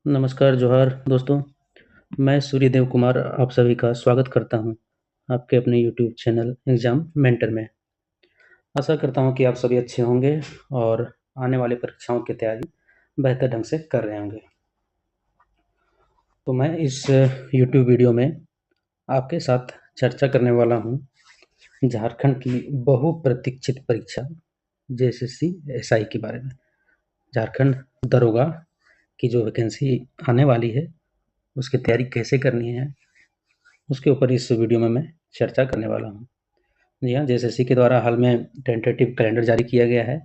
नमस्कार, जोहार दोस्तों। मैं सूर्यदेव कुमार आप सभी का स्वागत करता हूं आपके अपने यूट्यूब चैनल एग्ज़ाम मेंटर में। आशा करता हूं कि आप सभी अच्छे होंगे और आने वाली परीक्षाओं की तैयारी बेहतर ढंग से कर रहे होंगे। तो मैं इस यूट्यूब वीडियो में आपके साथ चर्चा करने वाला हूं झारखंड की बहुप्रतीक्षित परीक्षा जेएसएससी एसआई के बारे में। झारखंड दरोगा की जो वैकेंसी आने वाली है, उसकी तैयारी कैसे करनी है, उसके ऊपर इस वीडियो में मैं चर्चा करने वाला हूँ। जी हाँ, जेएसएससी के द्वारा हाल में टेंटेटिव कैलेंडर जारी किया गया है,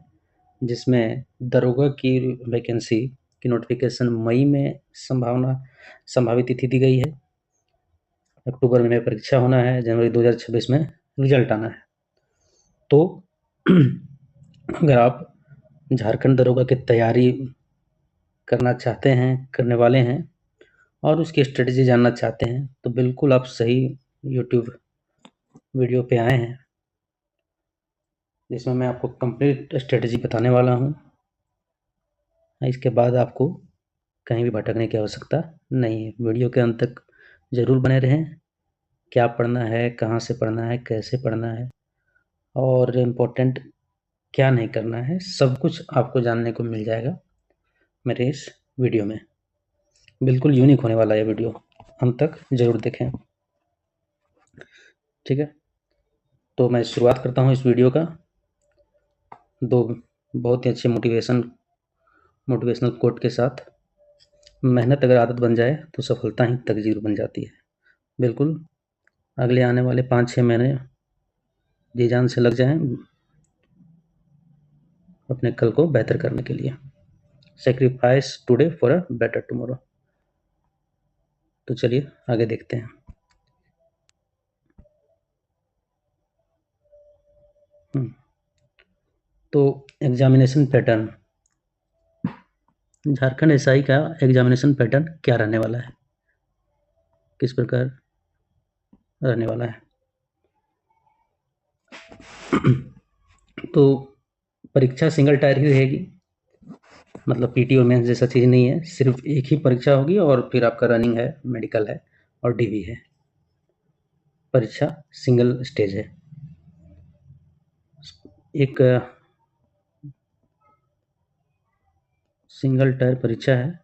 जिसमें दरोगा की वैकेंसी की नोटिफिकेशन मई में संभावित तिथि दी गई है। अक्टूबर में परीक्षा होना है, जनवरी 2026 में रिजल्ट आना है। तो अगर आप झारखंड दरोगा की तैयारी करना चाहते हैं, करने वाले हैं और उसकी स्ट्रेटजी जानना चाहते हैं, तो बिल्कुल आप सही यूट्यूब वीडियो पे आए हैं, जिसमें मैं आपको कंप्लीट स्ट्रेटजी बताने वाला हूँ। इसके बाद आपको कहीं भी भटकने की आवश्यकता नहीं है। वीडियो के अंत तक ज़रूर बने रहें। क्या पढ़ना है, कहाँ से पढ़ना है, कैसे पढ़ना है और इम्पोर्टेंट क्या नहीं करना है, सब कुछ आपको जानने को मिल जाएगा मेरे इस वीडियो में। बिल्कुल यूनिक होने वाला है वीडियो, अंत तक ज़रूर देखें। ठीक है, तो मैं शुरुआत करता हूँ इस वीडियो का दो बहुत ही अच्छे मोटिवेशनल कोट के साथ। मेहनत अगर आदत बन जाए तो सफलता ही तकदीर बन जाती है। बिल्कुल अगले आने वाले 5-6 महीने जी जान से लग जाएं अपने कल को बेहतर करने के लिए। Sacrifice today for a better tomorrow. तो चलिए आगे देखते हैं। तो एग्जामिनेशन पैटर्न, झारखंड एसआई का एग्जामिनेशन पैटर्न क्या रहने वाला है, किस प्रकार रहने वाला है। तो परीक्षा सिंगल टायर ही रहेगी, मतलब पीटी और मेंस जैसा चीज़ नहीं है। सिर्फ एक ही परीक्षा होगी और फिर आपका रनिंग है, मेडिकल है और डीवी है। परीक्षा सिंगल स्टेज है। एक सिंगल टायर परीक्षा है।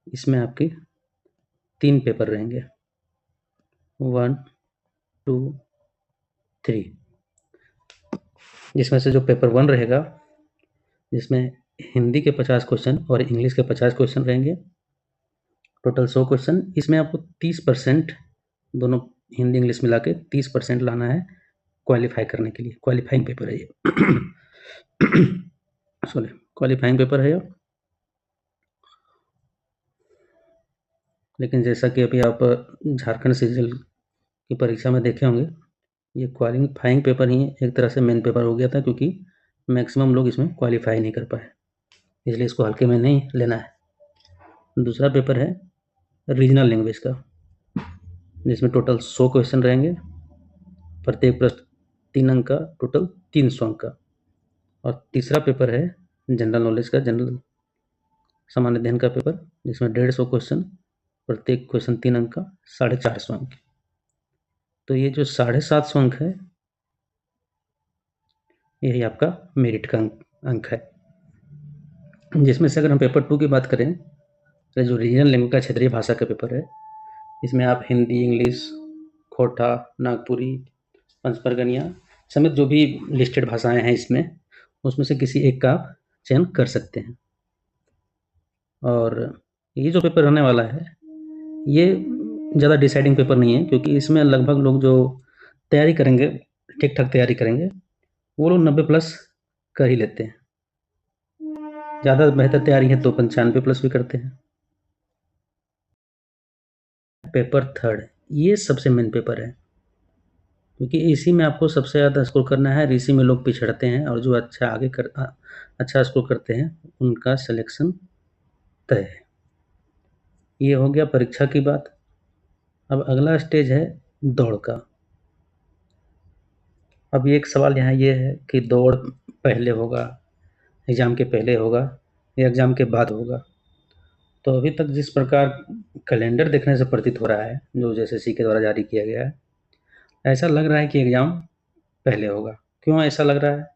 इसमें आपके 3 पेपर रहेंगे, 1, 2, 3। जिसमें से जो पेपर 1 रहेगा, जिसमें हिंदी के 50 क्वेश्चन और इंग्लिश के 50 क्वेश्चन रहेंगे, टोटल 100 क्वेश्चन। इसमें आपको 30% दोनों हिंदी इंग्लिश मिला के 30% लाना है क्वालिफाई करने के लिए। क्वालिफाइंग पेपर है ये। सॉरी, क्वालिफाइंग पेपर है ये। लेकिन जैसा कि अभी आप झारखंड सिविल की परीक्षा में देखे होंगे, ये क्वालिफाइंग पेपर ही एक तरह से मेन पेपर हो गया था, क्योंकि मैक्सिमम लोग इसमें क्वालिफाई नहीं कर पाए, इसलिए इसको हल्के में नहीं लेना है। दूसरा पेपर है रीजनल लैंग्वेज का, जिसमें टोटल 100 क्वेश्चन रहेंगे, प्रत्येक प्रश्न 3 अंक का, टोटल 300 अंक का। और तीसरा पेपर है जनरल नॉलेज का, जनरल सामान्य अध्ययन का पेपर, जिसमें 150 क्वेश्चन, प्रत्येक क्वेश्चन 3 अंक का, 450 अंक। तो ये जो 750 अंक है, यही आपका मेरिट का अंक है। जिसमें से अगर हम पेपर 2 की बात करें, तो जो रीजनल लैंग्वेज का क्षेत्रीय भाषा का पेपर है, इसमें आप हिंदी, इंग्लिश, खोटा, नागपुरी, पंचपरगनिया समेत जो भी लिस्टेड भाषाएं हैं इसमें, उसमें से किसी एक का आप चयन कर सकते हैं। और ये जो पेपर रहने वाला है, ये ज़्यादा डिसाइडिंग पेपर नहीं है, क्योंकि इसमें लगभग लोग जो तैयारी करेंगे, ठीक ठाक तैयारी करेंगे, वो लोग 90 प्लस कर ही लेते हैं। ज़्यादा बेहतर तैयारी है तो 95 प्लस भी करते हैं। पेपर 3 ये सबसे मेन पेपर है, क्योंकि इसी में आपको सबसे ज़्यादा स्कोर करना है। इसी में लोग पिछड़ते हैं और जो अच्छा स्कोर करते हैं उनका सिलेक्शन तय है। ये हो गया परीक्षा की बात। अब अगला स्टेज है दौड़ का। अब एक सवाल यहाँ ये है कि दौड़ पहले होगा, एग्ज़ाम के पहले होगा या एग्ज़ाम के बाद होगा। तो अभी तक जिस प्रकार कैलेंडर देखने से प्रतीत हो रहा है, जो एसएससी के द्वारा जारी किया गया है, ऐसा लग रहा है कि एग्ज़ाम पहले होगा। क्यों ऐसा लग रहा है?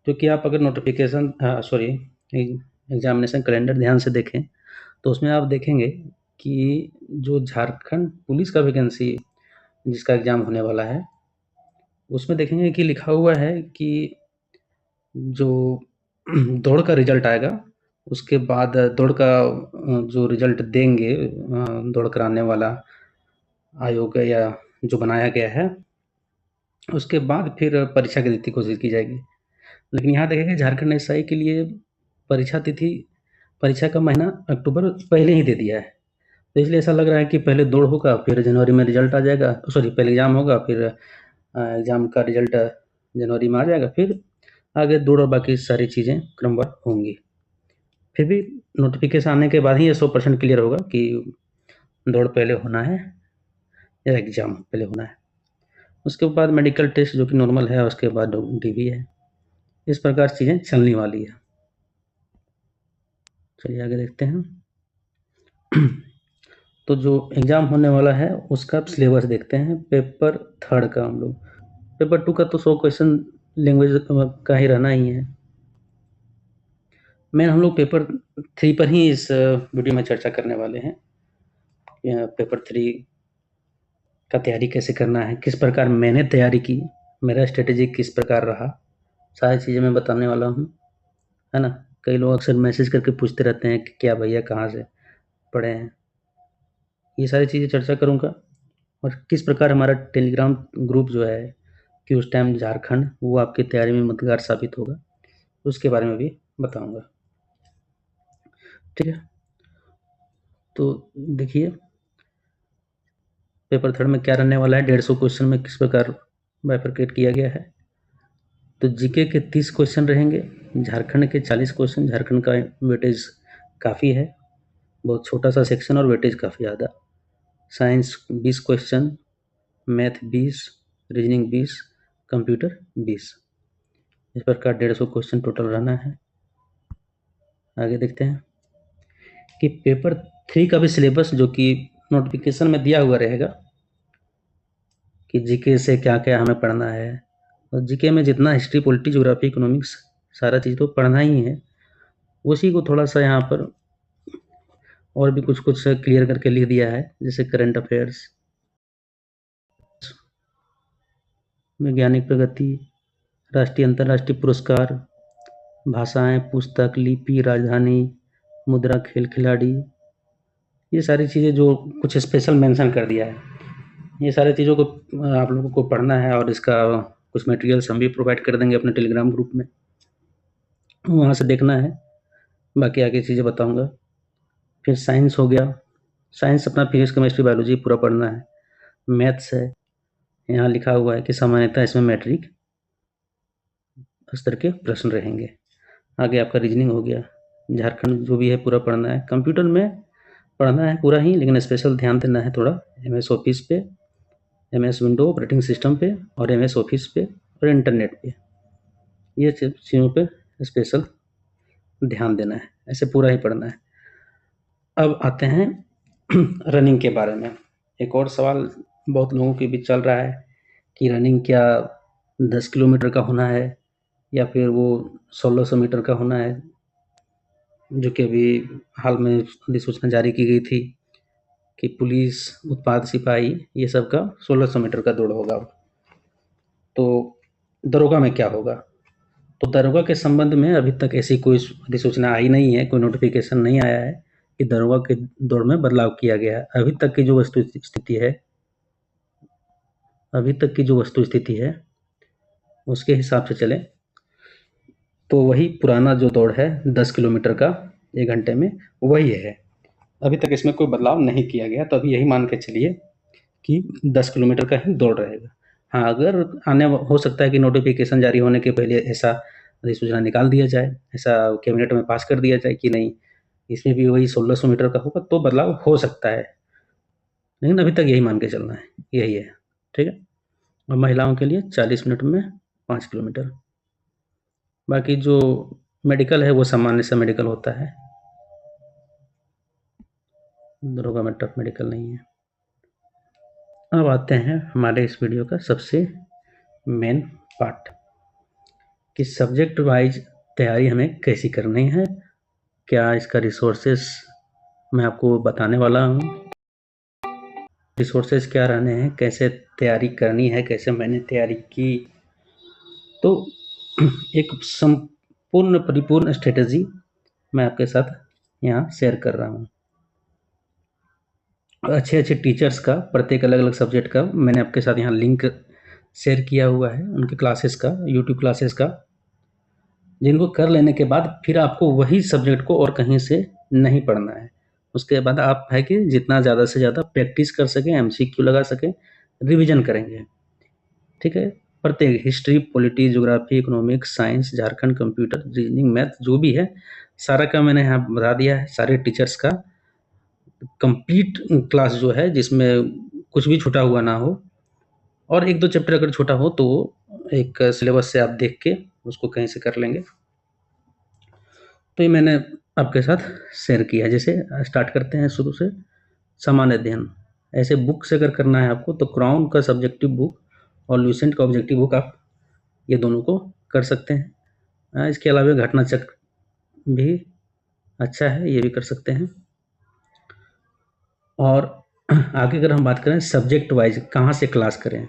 क्योंकि आप अगर नोटिफ़िकेशन एग्ज़ामिनेशन कैलेंडर ध्यान से देखें, तो उसमें आप देखेंगे कि जो झारखंड पुलिस का वैकेंसी जिसका एग्ज़ाम होने वाला है, उसमें देखेंगे कि लिखा हुआ है कि जो दौड़ का रिज़ल्ट आएगा, उसके बाद दौड़ का जो रिज़ल्ट देंगे दौड़ कराने वाला आयोग या जो बनाया गया है, उसके बाद फिर परीक्षा की तिथि घोषित की जाएगी। लेकिन यहाँ देखेंगे झारखंड एसआई के लिए परीक्षा का महीना अक्टूबर पहले ही दे दिया है। तो इसलिए ऐसा लग रहा है कि पहले दौड़ होगा, फिर जनवरी में रिज़ल्ट आ जाएगा, सॉरी पहले एग्ज़ाम होगा, फिर एग्ज़ाम का रिज़ल्ट जनवरी में आ जाएगा, फिर आगे दौड़ और बाकी सारी चीज़ें क्रमबद्ध होंगी। फिर भी नोटिफ़िकेशन आने के बाद ही ये 100% क्लियर होगा कि दौड़ पहले होना है या एग्ज़ाम पहले होना है। उसके बाद मेडिकल टेस्ट जो कि नॉर्मल है, उसके बाद डीवी है। इस प्रकार चीज़ें चलने वाली है। चलिए आगे देखते हैं। तो जो एग्ज़ाम होने वाला है उसका सिलेबस देखते हैं। पेपर 3 का हम लोग, पेपर 2 का तो 100 क्वेश्चन लैंग्वेज का ही रहना ही है। मेन हम लोग पेपर 3 पर ही इस वीडियो में चर्चा करने वाले हैं। पेपर 3 का तैयारी कैसे करना है, किस प्रकार मैंने तैयारी की, मेरा स्ट्रेटेजी किस प्रकार रहा, सारी चीज़ें मैं बताने वाला हूँ, है ना? कई लोग अक्सर मैसेज करके पूछते रहते हैं कि क्या भैया कहाँ से पढ़े हैं? ये सारी चीज़ें चर्चा करूँगा और किस प्रकार हमारा टेलीग्राम ग्रुप जो है कि उस टाइम झारखंड वो आपकी तैयारी में मददगार साबित होगा, उसके बारे में भी बताऊँगा। ठीक है? तो देखिए पेपर 3 में क्या रहने वाला है, 150 क्वेश्चन में किस प्रकार बाइफरकेट किया गया है। तो जीके के 30 क्वेश्चन रहेंगे, झारखंड के 40 क्वेश्चन। झारखंड का वेटेज काफ़ी है, बहुत छोटा सा सेक्शन और वेटेज काफ़ी ज़्यादा। Science 20 question, math 20, reasoning 20, computer 20। इस प्रकार 150 क्वेश्चन टोटल रहना है। आगे देखते हैं कि पेपर 3 का भी सिलेबस जो कि नोटिफिकेशन में दिया हुआ रहेगा कि जीके से क्या-क्या हमें पढ़ना है। और जीके में जितना हिस्ट्री, पॉलिटी, ज्योग्राफी, इकोनॉमिक्स सारा चीज़ तो पढ़ना ही है। उसी को थोड़ा-सा यहाँ पर और भी कुछ-कुछ क्लियर करके लिख दिया है, जैसे करंट अफेयर्स, वैज्ञानिक प्रगति, राष्ट्रीय अंतर्राष्ट्रीय पुरस्कार, भाषाएँ, पुस्तक, लिपि, राजधानी, मुद्रा, खेल खिलाड़ी, ये सारी चीज़ें जो कुछ स्पेशल मेंशन कर दिया है। ये सारी चीज़ों को आप लोगों को पढ़ना है और इसका कुछ मटेरियल्स हम भी प्रोवाइड कर देंगे अपने टेलीग्राम ग्रुप में, वहाँ से देखना है। बाकी आगे चीज़ें बताऊँगा। फिर साइंस हो गया, साइंस अपना फिजिक्स, केमिस्ट्री, बायोलॉजी पूरा पढ़ना है। मैथ्स है, यहाँ लिखा हुआ है कि सामान्यतः इसमें मैट्रिक स्तर के प्रश्न रहेंगे। आगे आपका रीजनिंग हो गया, झारखंड जो भी है पूरा पढ़ना है। कंप्यूटर में पढ़ना है पूरा ही, लेकिन स्पेशल ध्यान देना है थोड़ा एमएस ऑफिस पे, एमएस विंडो ऑपरेटिंग सिस्टम पे और एमएस ऑफिस पे और इंटरनेट पे, ये चीज़ों पे स्पेशल ध्यान देना है, ऐसे पूरा ही पढ़ना है। अब आते हैं रनिंग के बारे में। एक और सवाल बहुत लोगों के बीच चल रहा है कि रनिंग क्या 10 किलोमीटर का होना है या फिर वो 1600 मीटर का होना है, जो कि अभी हाल में अधिसूचना जारी की गई थी कि पुलिस, उत्पाद सिपाही ये सब का 1600 मीटर का दौड़ होगा। तो दरोगा में क्या होगा? तो दरोगा के संबंध में अभी तक ऐसी कोई अधिसूचना आई नहीं है, कोई नोटिफिकेशन नहीं आया है कि दरोगा के दौड़ में बदलाव किया गया है। अभी तक की जो वस्तु स्थिति है उसके हिसाब से चले तो वही पुराना जो दौड़ है 10 किलोमीटर का 1 घंटे में, वही है। अभी तक इसमें कोई बदलाव नहीं किया गया, तो अभी यही मान के चलिए कि 10 किलोमीटर का ही दौड़ रहेगा। हाँ, अगर हो सकता है कि नोटिफिकेशन जारी होने के पहले ऐसा अधिसूचना निकाल दिया जाए, ऐसा कैबिनेट में पास कर दिया जाए कि नहीं, इसमें भी वही 1600 मीटर का होगा, तो बदलाव हो सकता है। लेकिन अभी तक यही मान के चलना है, यही है। ठीक है? और महिलाओं के लिए 40 मिनट में 5 किलोमीटर। बाकी जो मेडिकल है वो सामान्य सा मेडिकल होता है। दरोगा में टफ मेडिकल नहीं है। अब आते हैं हमारे इस वीडियो का सबसे मेन पार्ट कि सब्जेक्ट वाइज तैयारी हमें कैसी करनी है, क्या इसका रिसोर्सेस मैं आपको बताने वाला हूँ। रिसोर्सेस क्या रहने हैं, कैसे तैयारी करनी है, कैसे मैंने तैयारी की, तो एक संपूर्ण परिपूर्ण स्ट्रेटजी मैं आपके साथ यहाँ शेयर कर रहा हूँ। अच्छे अच्छे टीचर्स का प्रत्येक अलग अलग सब्जेक्ट का मैंने आपके साथ यहाँ लिंक शेयर किया हुआ है, उनके क्लासेस का, यूट्यूब क्लासेस का, जिनको कर लेने के बाद फिर आपको वही सब्जेक्ट को और कहीं से नहीं पढ़ना है। उसके बाद आप है कि जितना ज़्यादा से ज़्यादा प्रैक्टिस कर सकें, एमसीक्यू लगा सकें, रिवीजन करेंगे। ठीक है, प्रत्येक history, polity, geography, economics, science, Jharkhand, computer, reasoning, math जो भी है सारा का मैंने यहाँ बता दिया है। सारे टीचर्स का कंप्लीट क्लास जो है जिसमें कुछ भी छूटा हुआ ना हो, और एक दो चैप्टर अगर छोटा हो तो एक सिलेबस से आप देख के उसको कहीं से कर लेंगे। तो ये मैंने आपके साथ शेयर किया। जैसे स्टार्ट करते हैं शुरू से, सामान्य अध्ययन। ऐसे बुक से अगर करना है आपको तो क्राउन का सब्जेक्टिव बुक और लुसेंट का ऑब्जेक्टिव बुक आप ये दोनों को कर सकते हैं। इसके अलावा घटना चक्र भी अच्छा है, ये भी कर सकते हैं। और आगे अगर हम बात करें सब्जेक्ट वाइज कहाँ से क्लास करें,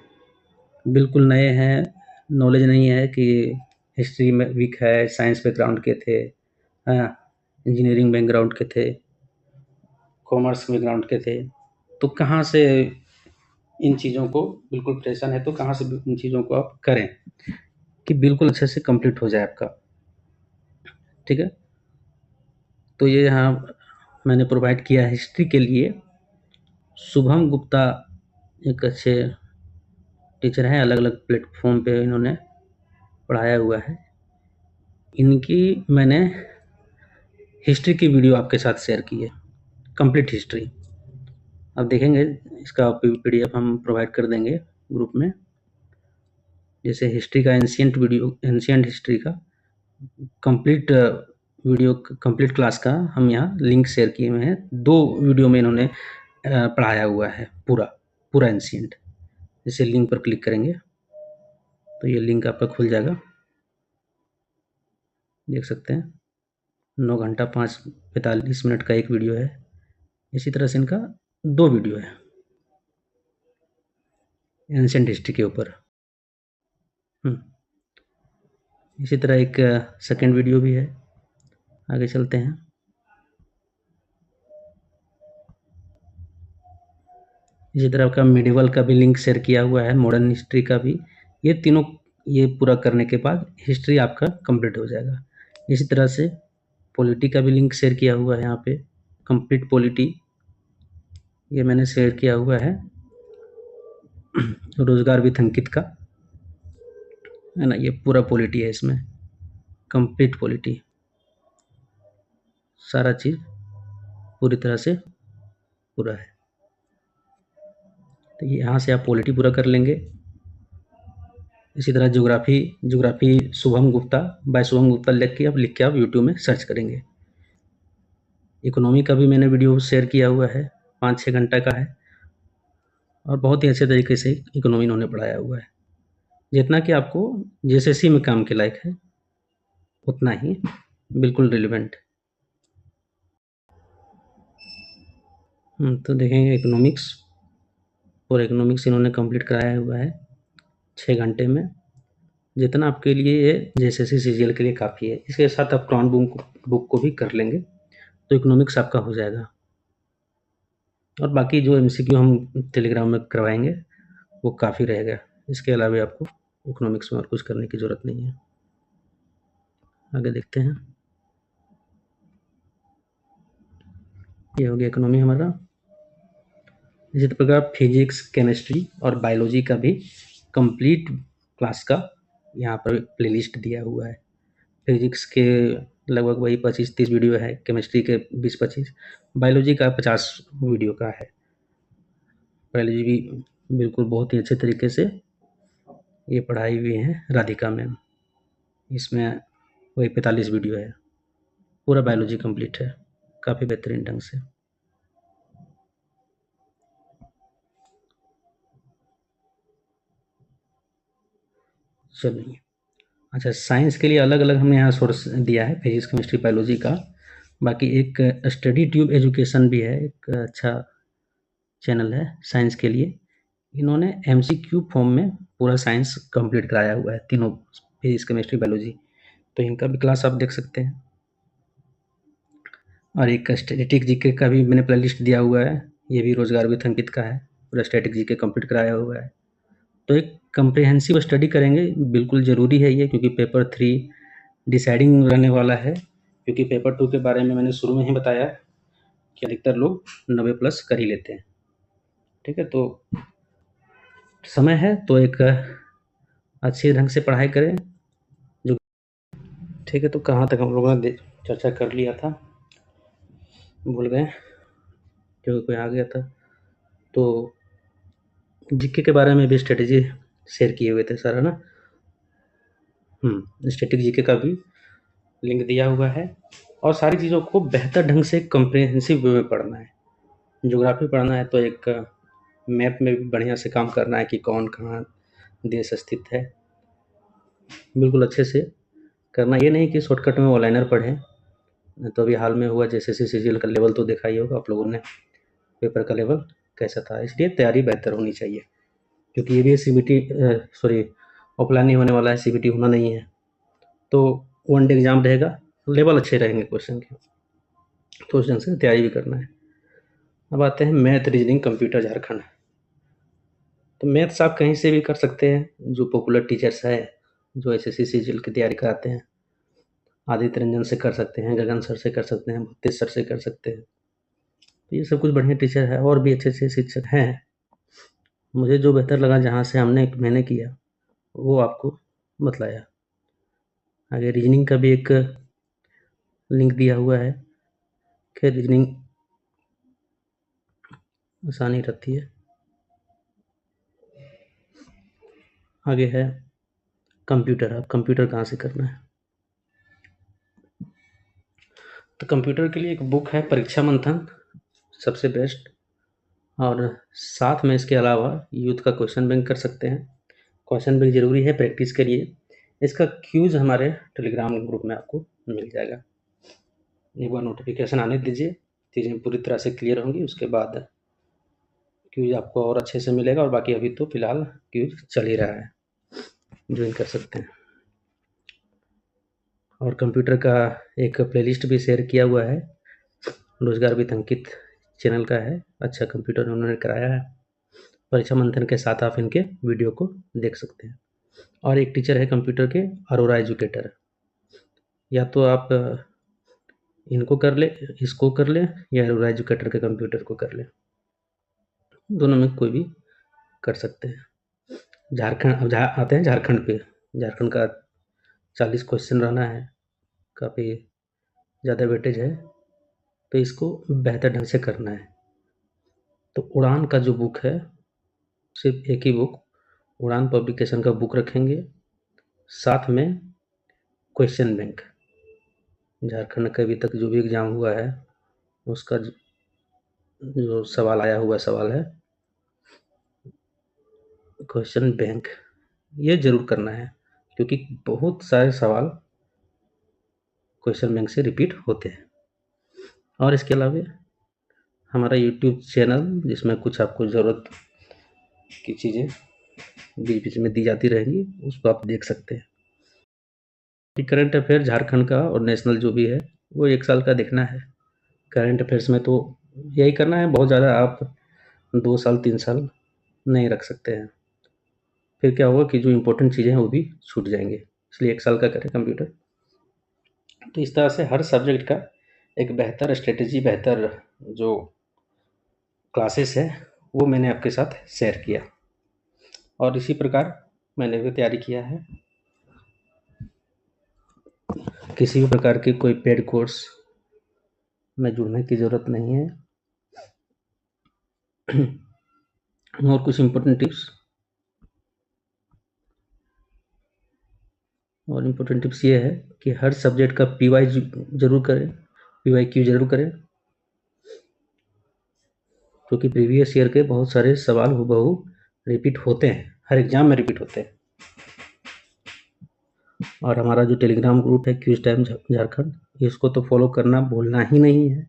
बिल्कुल नए हैं, नॉलेज नहीं है कि हिस्ट्री में वीक है, साइंस बैकग्राउंड के थे, इंजीनियरिंग बैकग्राउंड के थे, कॉमर्स बैकग्राउंड के थे, तो कहाँ से इन चीज़ों को, बिल्कुल प्रेशन है तो कहाँ से इन चीज़ों को आप करें कि बिल्कुल अच्छे से कंप्लीट हो जाए आपका। ठीक है, तो ये यहाँ मैंने प्रोवाइड किया है हिस्ट्री के लिए। शुभम गुप्ता एक अच्छे टीचर हैं, अलग अलग प्लेटफॉर्म पे इन्होंने पढ़ाया हुआ है। इनकी मैंने हिस्ट्री की वीडियो आपके साथ शेयर की है, कंप्लीट हिस्ट्री। अब देखेंगे इसका पीडीएफ हम प्रोवाइड कर देंगे ग्रुप में। जैसे हिस्ट्री का एंशिएंट वीडियो, एंशिएंट हिस्ट्री का कंप्लीट वीडियो, कंप्लीट क्लास का हम यहाँ लिंक शेयर किए हुए हैं। 2 वीडियो में इन्होंने पढ़ाया हुआ है पूरा पूरा एंशिएंट। जैसे लिंक पर क्लिक करेंगे तो ये लिंक आपका खुल जाएगा, देख सकते हैं 9 घंटा 45 मिनट का एक वीडियो है। इसी तरह से इनका 2 वीडियो है एंशिएंट हिस्ट्री के ऊपर। इसी तरह एक सेकंड वीडियो भी है। आगे चलते हैं। इसी तरह का मिडिवल का भी लिंक शेयर किया हुआ है, मॉडर्न हिस्ट्री का भी। ये तीनों, ये पूरा करने के बाद हिस्ट्री आपका कंप्लीट हो जाएगा। इसी तरह से पॉलिटी का भी लिंक शेयर किया हुआ है यहाँ पे, कंप्लीट पॉलिटी ये मैंने शेयर किया हुआ है। रोजगार विथ अंकित का है ना, ये पूरा पॉलिटी है, इसमें कंप्लीट पॉलिटी, सारा चीज़ पूरी तरह से पूरा है। तो यहाँ से आप पॉलिटी पूरा कर लेंगे। इसी तरह ज्योग्राफी शुभम गुप्ता बाय शुभम गुप्ता लिख के आप यूट्यूब में सर्च करेंगे। इकोनॉमी का भी मैंने वीडियो शेयर किया हुआ है, 5-6 घंटा का है, और बहुत ही अच्छे तरीके से इकोनॉमी इन्होंने पढ़ाया हुआ है। जितना कि आपको जेएसएससी में काम के लायक है उतना ही बिल्कुल रिलेवेंट। तो देखेंगे इकोनॉमिक्स, और इकोनॉमिक्स इन्होंने कंप्लीट कराया हुआ है 6 घंटे में। जितना आपके लिए ये जेएसएससी सीजीएल के लिए काफ़ी है। इसके साथ आप क्रॉन बुक को भी कर लेंगे तो इकोनॉमिक्स आपका हो जाएगा। और बाकी जो एमसीक्यू हम टेलीग्राम में करवाएंगे वो काफ़ी रहेगा। इसके अलावा आपको इकोनॉमिक्स में और कुछ करने की ज़रूरत नहीं है। आगे देखते हैं। ये हो गया इकोनॉमी हमारा। इसी प्रकार फिजिक्स, केमिस्ट्री और बायोलॉजी का भी कंप्लीट क्लास का यहाँ पर प्लेलिस्ट दिया हुआ है। फिजिक्स के लगभग वही 25-30 वीडियो है, केमिस्ट्री के 20-25, बायोलॉजी का 50 वीडियो का है। बायोलॉजी भी बिल्कुल बहुत ही अच्छे तरीके से ये पढ़ाई हुई है राधिका मैम। इसमें वही 45 वीडियो है, पूरा बायोलॉजी कंप्लीट है काफ़ी बेहतरीन ढंग से। चलिए, अच्छा साइंस के लिए अलग-अलग हमने यहाँ सोर्स दिया है, फिज़िक्स, केमिस्ट्री, बायोलॉजी का। बाकी एक स्टडी ट्यूब एजुकेशन भी है, एक अच्छा चैनल है साइंस के लिए। इन्होंने एमसीक्यू फॉर्म में पूरा साइंस कंप्लीट कराया हुआ है, तीनों फिज़िक्स, केमिस्ट्री, बायोलॉजी। तो इनका भी क्लास आप देख सकते हैं। और एक स्टैटिक जीके का भी मैंने प्लेलिस्ट दिया हुआ है, ये भी रोजगार विथ अंकित का है, पूरा स्टैटिक जीके कंप्लीट कराया हुआ है। तो एक कम्प्रिहेंसिव स्टडी करेंगे, बिल्कुल ज़रूरी है ये, क्योंकि पेपर 3 डिसाइडिंग रहने वाला है। क्योंकि पेपर 2 के बारे में मैंने शुरू में ही बताया कि अधिकतर लोग 90 प्लस कर ही लेते हैं। ठीक है, तो समय है तो एक अच्छे ढंग से पढ़ाई करें। जो ठीक है, तो कहाँ तक हम लोगों ने चर्चा कर लिया था, भूल गए क्योंकि कोई आ गया था। तो जीके के बारे में भी स्ट्रेटेजी शेयर किए हुए थे सर, है ना? स्टैटिक जीके का भी लिंक दिया हुआ है। और सारी चीज़ों को बेहतर ढंग से कम्प्रिहेंसिव वे में पढ़ना है। ज्योग्राफी पढ़ना है तो एक मैप में भी बढ़िया से काम करना है कि कौन कहाँ देश स्थित है, बिल्कुल अच्छे से करना। ये नहीं कि शॉर्टकट में वन लाइनर पढ़ें। तो अभी हाल में हुआ जेएसएससी सीजीएल का लेवल तो देखा ही होगा आप लोगों ने, पेपर का लेवल कैसा था। इसलिए तैयारी बेहतर होनी चाहिए, क्योंकि ये भी सीबीटी सॉरी ऑफलाइन नहीं होने वाला है, सीबीटी होना नहीं है। तो वन डे एग्ज़ाम रहेगा, लेवल अच्छे रहेंगे क्वेश्चन के, तो उस ढंग से तैयारी भी करना है। अब आते हैं मैथ, रीजनिंग, कंप्यूटर, झारखंड। तो मैथ्स आप कहीं से भी कर सकते हैं, जो पॉपुलर टीचर्स है, जो एसएससी सीजीएल की तैयारी कराते हैं। आदित्य रंजन से कर सकते हैं, गगन सर से कर सकते हैं, भूतेश सर से कर सकते हैं। तो ये सब कुछ बढ़िया टीचर है, और भी अच्छे शिक्षक हैं। मुझे जो बेहतर लगा, जहाँ से मैंने किया, वो आपको बतलाया। आगे रीजनिंग का भी एक लिंक दिया हुआ है, कि रीजनिंग आसानी रहती है। आगे है कंप्यूटर। अब कंप्यूटर कहाँ से करना है, तो कंप्यूटर के लिए एक बुक है परीक्षा मंथन, सबसे बेस्ट। और साथ में इसके अलावा यूथ का क्वेश्चन बैंक कर सकते हैं। क्वेश्चन बैंक ज़रूरी है प्रैक्टिस के लिए। इसका क्यूज़ हमारे टेलीग्राम ग्रुप में आपको मिल जाएगा। एक बार नोटिफिकेशन आने दीजिए, चीज़ें पूरी तरह से क्लियर होंगी, उसके बाद क्यूज़ आपको और अच्छे से मिलेगा। और बाकी अभी तो फ़िलहाल क्यूज़ चल ही रहा है, ज्वाइन कर सकते हैं। और कंप्यूटर का एक प्लेलिस्ट भी शेयर किया हुआ है, रोजगार विथ अंकित चैनल का है, अच्छा कंप्यूटर उन्होंने कराया है। परीक्षा मंथन के साथ आप इनके वीडियो को देख सकते हैं। और एक टीचर है कंप्यूटर के, अरोरा एजुकेटर। या तो आप इनको कर ले, इसको कर ले, या अरोरा एजुकेटर के कंप्यूटर को कर ले, दोनों में कोई भी कर सकते हैं। झारखंड, अब आते हैं झारखंड पे। झारखंड का 40 क्वेश्चन रहना है, काफ़ी ज़्यादा वेटेज है, तो इसको बेहतर ढंग से करना है। तो उड़ान का जो बुक है, सिर्फ एक ही बुक, उड़ान पब्लिकेशन का बुक रखेंगे, साथ में क्वेश्चन बैंक। झारखंड का अभी तक जो भी एग्ज़ाम हुआ है, उसका जो सवाल आया हुआ सवाल है, क्वेश्चन बैंक, ये ज़रूर करना है, क्योंकि बहुत सारे सवाल क्वेश्चन बैंक से रिपीट होते हैं। और इसके अलावा हमारा यूट्यूब चैनल, जिसमें कुछ आपको ज़रूरत की चीज़ें बीच बीच में दी जाती रहेंगी, उसको आप देख सकते हैं। करंट अफेयर झारखंड का और नेशनल जो भी है, वो 1 साल का देखना है। करंट अफेयर्स में तो यही करना है, बहुत ज़्यादा आप 2 साल 3 साल नहीं रख सकते हैं, फिर क्या होगा कि जो इम्पोर्टेंट चीज़ें हैं वो भी छूट जाएंगे। इसलिए 1 साल का करें कंप्यूटर। तो इस तरह से हर सब्जेक्ट का एक बेहतर स्ट्रेटेजी, बेहतर जो क्लासेस है, वो मैंने आपके साथ शेयर किया। और इसी प्रकार मैंने भी तैयारी किया है। किसी भी प्रकार की कोई पेड कोर्स में जुड़ने की ज़रूरत नहीं है। और कुछ इम्पोर्टेंट टिप्स ये है कि हर सब्जेक्ट का पीवाई जरूर करें, पीवाईक्यू जरूर करें, क्योंकि प्रीवियस ईयर के बहुत सारे सवाल हूबहू रिपीट होते हैं, हर एग्जाम में रिपीट होते हैं। और हमारा जो टेलीग्राम ग्रुप है क्विज टाइम झारखंड, इसको तो फॉलो करना भूलना ही नहीं है,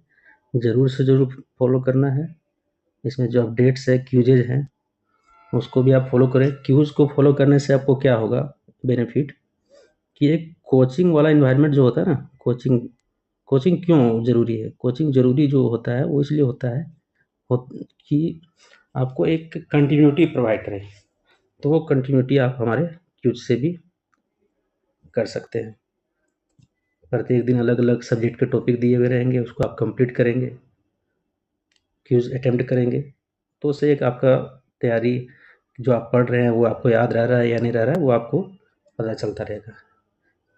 ज़रूर से ज़रूर फॉलो करना है। इसमें जो अपडेट्स है, क्विजेज हैं, उसको भी आप फॉलो करें। क्यूज़ को फॉलो करने से आपको क्या होगा बेनिफिट, कि एक कोचिंग वाला इन्वायरमेंट जो होता है ना, कोचिंग कोचिंग क्यों ज़रूरी है? कोचिंग ज़रूरी जो होता है वो इसलिए होता है कि आपको एक कंटिन्यूटी प्रोवाइड करे, तो वो कंटिन्यूटी आप हमारे क्यूज से भी कर सकते हैं। प्रत्येक दिन अलग अलग सब्जेक्ट के टॉपिक दिए हुए रहेंगे, उसको आप कंप्लीट करेंगे, क्यूज अटेम्प्ट करेंगे, तो उससे एक आपका तैयारी जो आप पढ़ रहे हैं वो आपको याद रह रहा है या नहीं रह रहा है वो आपको पता चलता रहेगा।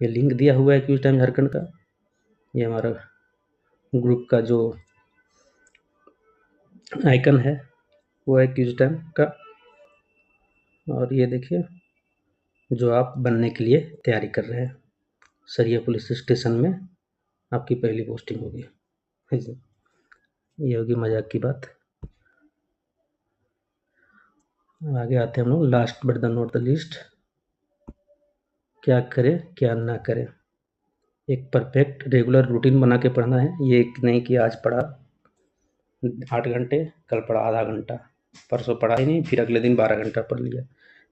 ये लिंक दिया हुआ है क्यूज टाइम झारखंड का, ये हमारा ग्रुप का जो आइकन है वो है क्यूज टाइम का। और ये देखिए जो आप बनने के लिए तैयारी कर रहे हैं, सरिया पुलिस स्टेशन में आपकी पहली पोस्टिंग होगी। ये होगी मजाक की बात। आगे आते हैं हम लोग, last but the not the least, क्या करें क्या ना करें। एक परफेक्ट रेगुलर रूटीन बना के पढ़ना है। ये नहीं कि आज पढ़ा 8 घंटे, कल पढ़ा आधा घंटा, परसों पढ़ा ही नहीं, फिर अगले दिन 12 घंटा पढ़ लिया।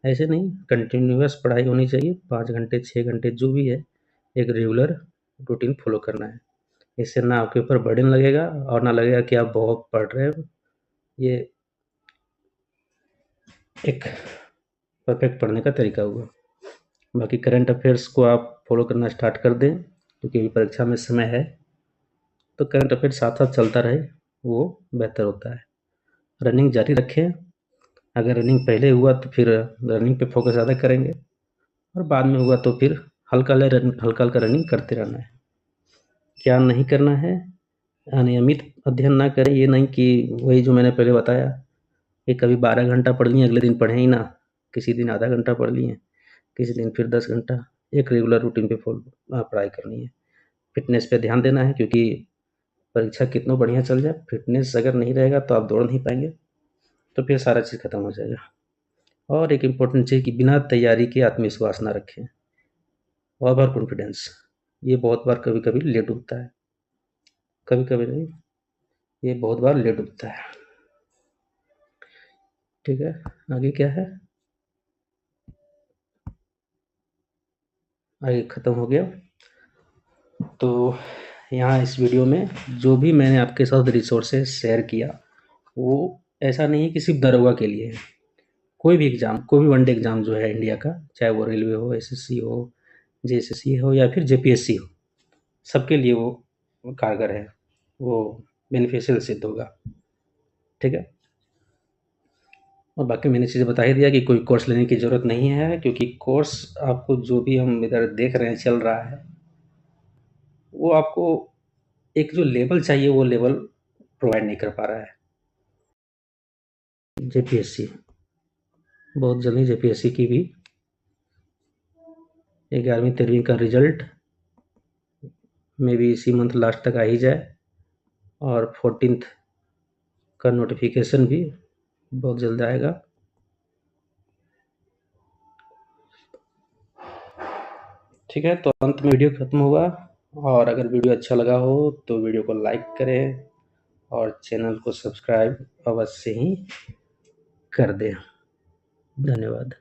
ऐसे नहीं, कंटिन्यूअस पढ़ाई होनी चाहिए। 5 घंटे 6 घंटे जो भी है, एक रेगुलर रूटीन फॉलो करना है। इससे ना आपके ऊपर बर्डन लगेगा और ना लगेगा कि आप बहुत पढ़ रहे हो। ये एक परफेक्ट पढ़ने का तरीका हुआ। बाकी करंट अफेयर्स को आप फॉलो करना स्टार्ट कर दें, क्योंकि अभी परीक्षा में समय है, तो करंट अफेयर साथ साथ चलता रहे, वो बेहतर होता है। रनिंग जारी रखें। अगर रनिंग पहले हुआ तो फिर रनिंग पे फोकस ज़्यादा करेंगे, और बाद में हुआ तो फिर हल्का हल्का हल्का रनिंग करते रहना है। क्या नहीं करना है, अनियमित अध्ययन ना करें। ये नहीं कि वही जो मैंने पहले बताया कि कभी 12 घंटा पढ़ लिए, अगले दिन पढ़े ही ना, किसी दिन आधा घंटा पढ़ लिए, किसी दिन फिर 10 घंटा। एक रेगुलर रूटीन पे पढ़ाई करनी है। फिटनेस पे ध्यान देना है, क्योंकि परीक्षा कितना बढ़िया चल जाए, फिटनेस अगर नहीं रहेगा तो आप दौड़ नहीं पाएंगे, तो फिर सारा चीज़ खत्म हो जाएगा। और एक इम्पोर्टेंट चीज़ कि बिना तैयारी के आत्मविश्वास ना रखें, ओवर कॉन्फिडेंस, ये बहुत बार कभी कभी लेट उठता है, कभी कभी नहीं, ये बहुत बार लेट उठता है। ठीक है, आगे क्या है, आगे ख़त्म हो गया। तो यहाँ इस वीडियो में जो भी मैंने आपके साथ रिसोर्सेज शेयर किया, वो ऐसा नहीं है कि सिर्फ दरोगा के लिए है। कोई भी एग्ज़ाम, कोई भी वनडे एग्ज़ाम जो है इंडिया का, चाहे वो रेलवे हो, एसएससी हो, जेएसएससी हो या फिर जेपीएससी हो, सबके लिए वो कारगर है, वो बेनिफिशियल सिद्ध होगा। ठीक है, और बाकी मैंने चीज़ें बता ही दिया कि कोई कोर्स लेने की ज़रूरत नहीं है, क्योंकि कोर्स आपको जो भी हम इधर देख रहे हैं चल रहा है, वो आपको एक जो लेवल चाहिए वो लेवल प्रोवाइड नहीं कर पा रहा है। जेपीएससी, बहुत जल्दी जेपीएससी की भी 11वीं 13वीं का रिजल्ट मे भी इसी मंथ लास्ट तक आ ही जाए, और 14th का नोटिफिकेशन भी बहुत जल्द आएगा। ठीक है, तो अंत में वीडियो खत्म हुआ, और अगर वीडियो अच्छा लगा हो तो वीडियो को लाइक करें और चैनल को सब्सक्राइब अवश्य ही कर दें। धन्यवाद।